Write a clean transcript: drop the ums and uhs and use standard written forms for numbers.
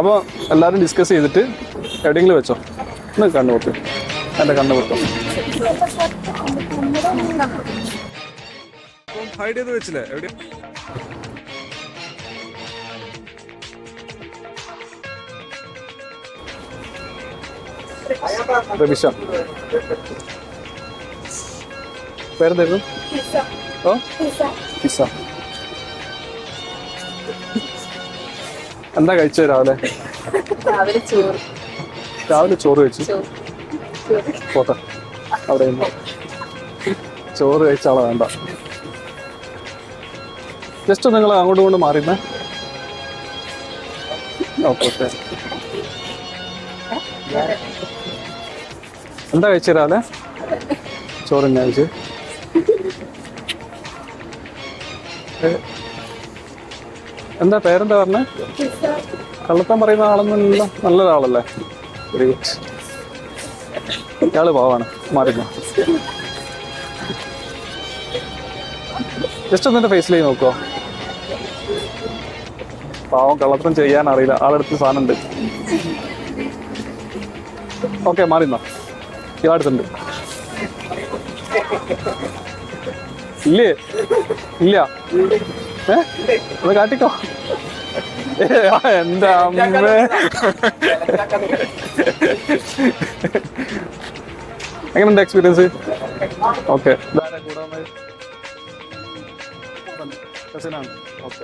അപ്പോൾ എല്ലാവരും ഡിസ്കസ് ചെയ്തിട്ട് എവിടെയെങ്കിലും വെച്ചോ. ഒന്ന് കണ്ണു പൊട്ടും, എൻ്റെ കണ്ണു പൊട്ടും. ഹൈഡ് ചെയ്ത് വെച്ചില്ലേ എവിടെ? റബിഷ പേരെന്തായിരുന്നു? ഓ പിസ. എന്താ കഴിച്ചത് രാവിലെ? രാവിലെ ചോറ് കഴിച്ചു. പോട്ടെ, അവിടെ ചോറ് കഴിച്ചാളോ വേണ്ട. ജസ്റ്റ് നിങ്ങൾ അങ്ങോട്ടും ഇങ്ങോട്ടും മാറിയിരുന്നേ. ഓക്കെ. എന്താ കഴിച്ചത് രാവിലെ? ചോറ് തന്നെ കഴിച്ചു. എന്താ പേരെന്താ പറഞ്ഞേ? കള്ളത്തം പറയുന്ന ആളൊന്നുമില്ല, നല്ലൊരാളല്ലേ? Very good. ഇയാള് പാവാണ്, മാറില്ല. ജസ്റ്റ് ഒന്നെ ഫേസിലേക്ക് നോക്കുവോ? പാവം, കള്ളത്തരം ചെയ്യാൻ അറിയില്ല, ആളെടുത്ത് സാധനം ഉണ്ട്. ഓക്കെ, മാറിന്നോ. ഇയാളെടുത്തുണ്ട്. ഇല്ലേ? ഇല്ല. ഒന്ന് കാട്ടിക്കോ. എന്താ അമ്മേ, എങ്ങനെയുണ്ട് എക്സ്പീരിയൻസ്? ഓക്കെ. കൂടാ, ഓക്കെ.